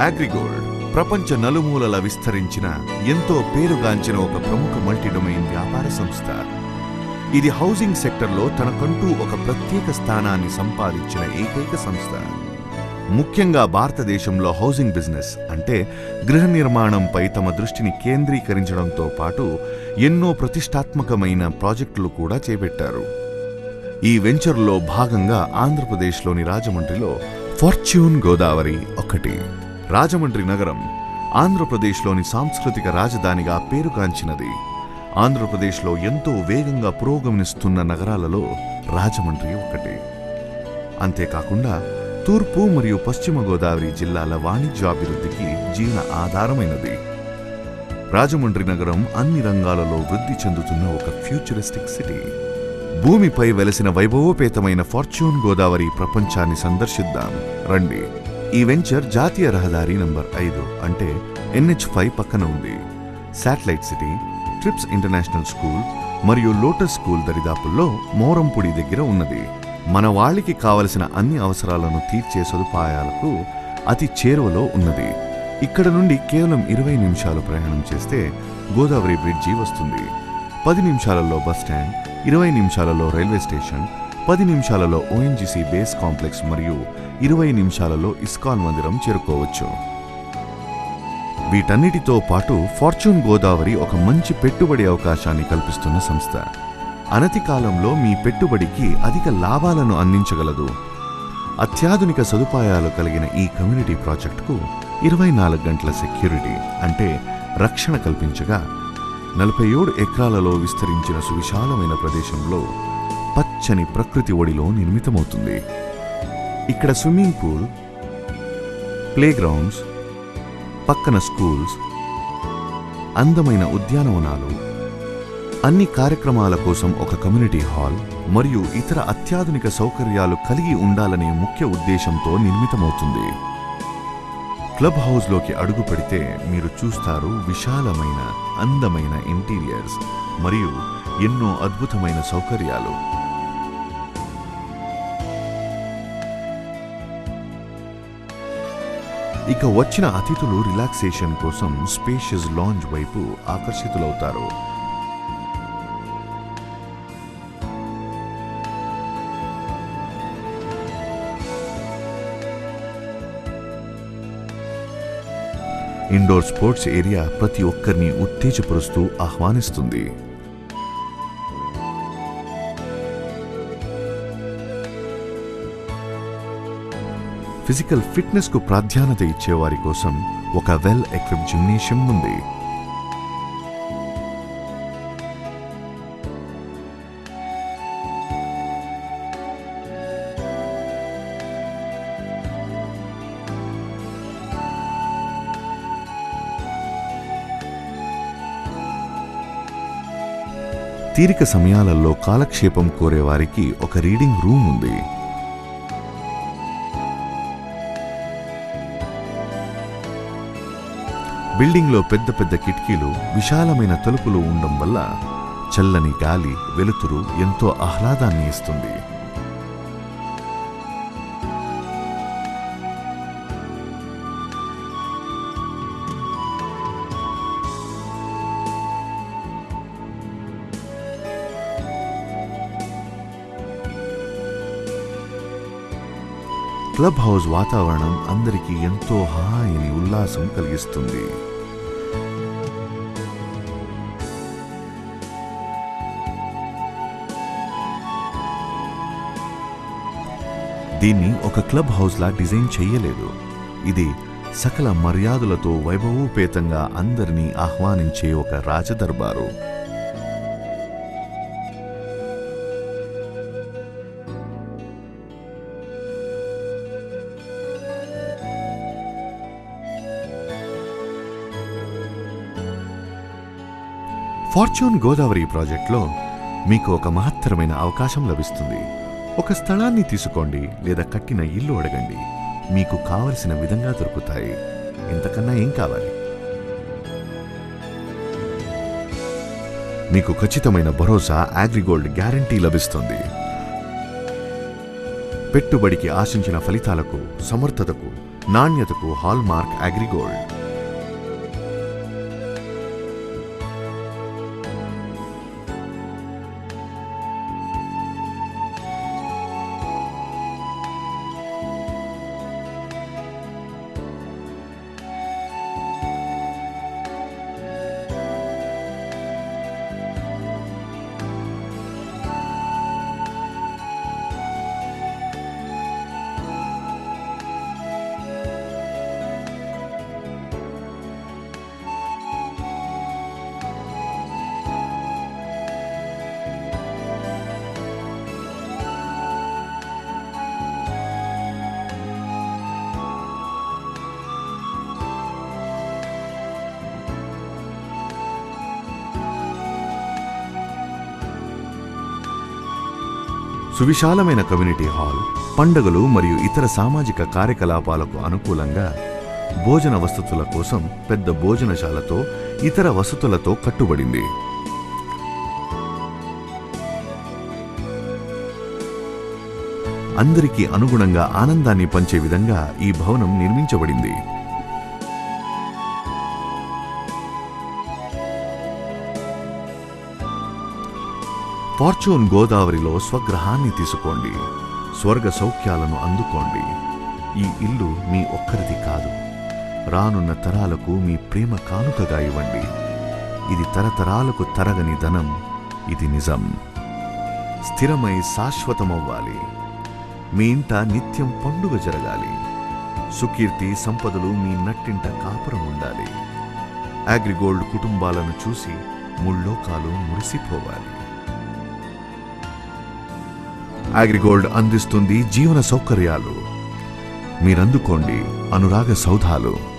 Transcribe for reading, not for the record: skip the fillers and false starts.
అగ్రిగోల్డ్ ప్రపంచ నలుమూలల విస్తరించిన ఎంతో పేరుగాంచిన ఒక ప్రముఖ మల్టీడొమైన్ వ్యాపార సంస్థ. ఇది హౌసింగ్ సెక్టర్లో తనకంటూ ఒక ప్రత్యేక స్థానాన్ని సంపాదించిన ఏకైక సంస్థ. ముఖ్యంగా భారతదేశంలో హౌసింగ్ బిజినెస్ అంటే గృహ నిర్మాణంపై తమ దృష్టిని కేంద్రీకరించడంతో పాటు ఎన్నో ప్రతిష్టాత్మకమైన ప్రాజెక్టులు కూడా చేపట్టారు. ఈ వెంచర్లో భాగంగా ఆంధ్రప్రదేశ్లోని రాజమండ్రిలో ఫార్చ్యూన్ గోదావరి ఒకటి. రాజమండ్రి నగరం ఆంధ్రప్రదేశ్లోని సాంస్కృతిక రాజధానిగా పేరుగాంచినది. ఆంధ్రప్రదేశ్లో ఎంతో వేగంగా పురోగమనిస్తున్న నగరాలలో రాజమండ్రి ఒకటి. అంతేకాకుండా తూర్పు మరియు పశ్చిమ గోదావరి జిల్లాల వాణిజ్యాభివృద్ధికి జీవన ఆధారమైనది. రాజమండ్రి నగరం అన్ని రంగాలలో వృద్ధి చెందుతున్న ఒక ఫ్యూచరిస్టిక్ సిటీ. భూమిపై వెలసిన వైభవోపేతమైన ఫార్చ్యూన్ గోదావరి ప్రపంచాన్ని సందర్శిద్దాం రండి. ఈ వెంచర్ జాతీయ రహదారి నంబర్ 5 అంటే NH5 పక్కన ఉంది. Satellite city, trips international school మరియు లోటస్ స్కూల్ దరిదాపుల్లో మోరంపూడి దగ్గర ఉన్నది. మన వాళ్ళకి కావలసిన అన్ని అవసరాలను తీర్చే సదుపాయాలకు అతి చేరువలో ఉన్నది. ఇక్కడ నుండి కేవలం 20 నిమిషాలు ప్రయాణం చేస్తే గోదావరి బ్రిడ్జి వస్తుంది. 10 నిమిషాలలో బస్ స్టాండ్, 20 నిమిషాలలో రైల్వే స్టేషన్, 10 నిమిషాలలో ONGC బేస్ కాంప్లెక్స్ మరియు 20 నిమిషాలలో ఇస్కాన్ మందిరం చేరుకోవచ్చు. వీటన్నిటితో పాటు ఫార్చ్యూన్ గోదావరి ఒక మంచి పెట్టుబడి అవకాశాన్ని కల్పిస్తున్న సంస్థ. అనతి కాలంలో మీ పెట్టుబడికి అధిక లాభాలను అందించగలదు. అత్యాధునిక సదుపాయాలు కలిగిన ఈ కమ్యూనిటీ ప్రాజెక్టుకు 24 గంటల సెక్యూరిటీ అంటే రక్షణ కల్పించగా 47 ఎకరాలలో విస్తరించిన సువిశాలమైన ప్రదేశంలో పచ్చని ప్రకృతి ఒడిలో నిర్మితమవుతుంది. ఇక్కడ స్విమ్మింగ్ పూల్, ప్లే గ్రౌండ్స్, పక్కన స్కూల్స్, అందమైన ఉద్యానవనాలు, అన్ని కార్యక్రమాల కోసం ఒక కమ్యూనిటీ హాల్ మరియు ఇతర అత్యాధునిక సౌకర్యాలు కలిగి ఉండాలనే ముఖ్య ఉద్దేశంతో నిర్మితమవుతుంది. క్లబ్ హౌస్లోకి అడుగు పెడితే మీరు చూస్తారు విశాలమైన అందమైన ఇంటీరియర్స్ మరియు ఎన్నో అద్భుతమైన సౌకర్యాలు. ఇక వచ్చిన అతిథులు రిలాక్సేషన్ కోసం స్పేషియస్ లాంజ్ వైపు ఆకర్షితులవుతారు. ఇండోర్ స్పోర్ట్స్ ఏరియా ప్రతి ఒక్కరిని ఉత్తేజపరుస్తూ ఆహ్వానిస్తుంది. ఫిజికల్ ఫిట్నెస్ కు ప్రాధాన్యత ఇచ్చేవారి కోసం ఒక వెల్ ఎక్విప్డ్ జిమ్నేషియం ఉంది. తీరిక సమయాలలో కాలక్షేపం కోరేవారికి ఒక రీడింగ్ రూమ్ ఉంది. బిల్డింగ్లో పెద్ద పెద్ద కిటికీలు, విశాలమైన తలుపులు ఉండడం వల్ల చల్లని గాలి, వెలుతురు ఎంతో ఆహ్లాదాన్ని ఇస్తుంది. క్లబ్ హౌస్ వాతావరణం అందరికీ ఎంతో హాయిని, ఉల్లాసం కలిగిస్తుంది. దీన్ని ఒక క్లబ్ హౌస్లా డిజైన్ చెయ్యలేదు. ఇది సకల మర్యాదలతో వైభవోపేతంగా అందరినీ ఆహ్వానించే ఒక రాజదర్బారు. ఫార్చ్యూన్ గోదావరి ప్రాజెక్టులో మీకు ఒక మహత్తరమైన అవకాశం లభిస్తుంది. ఒక స్థలాన్ని తీసుకోండి లేదా కట్టిన ఇల్లు అడగండి, మీకు కావలసిన విధంగా దొరుకుతాయి. ఇంతకన్నా ఏం కావాలి? మీకు ఖచ్చితమైన భరోసా అగ్రిగోల్డ్ గ్యారంటీ లభిస్తుంది. పెట్టుబడికి ఆశించిన ఫలితాలకు, సమర్థతకు నాణ్యతకు హాల్మార్క్ అగ్రిగోల్డ్. సువిశాలమైన కమ్యూనిటీ హాల్ పండుగలు మరియు ఇతర సామాజిక కార్యకలాపాలకు అనుకూలంగా భోజన వసతుల కోసం పెద్ద భోజనశాలతో ఇతర వసతులతో కట్టుబడింది. అందరికీ అనుగుణంగా ఆనందాన్ని పంచే విధంగా ఈ భవనం నిర్మించబడింది. ఫార్చ్యూన్ గోదావరిలో స్వగృహాన్ని తీసుకోండి. స్వర్గ సౌఖ్యాలను అందుకోండి. ఈ ఇల్లు మీ ఒక్కరిది కాదు. రానున్న తరాలకు మీ ప్రేమ కానుకగా ఇవ్వండి. ఇది తరతరాలకు తరగని ధనం. ఇది నిజం. స్థిరమై శాశ్వతమవ్వాలి. మీ ఇంట నిత్యం పండుగ జరగాలి. సుకీర్తి సంపదలు మీ నట్టింట కాపురం ఉండాలి. అగ్రిగోల్డ్ కుటుంబాలను చూసి ముల్లోకాలు మురిసిపోవాలి. అగ్రిగోల్డ్ అందిస్తుంది జీవన సౌకర్యాలు. మీరందుకోండి అనురాగ సౌధాలు.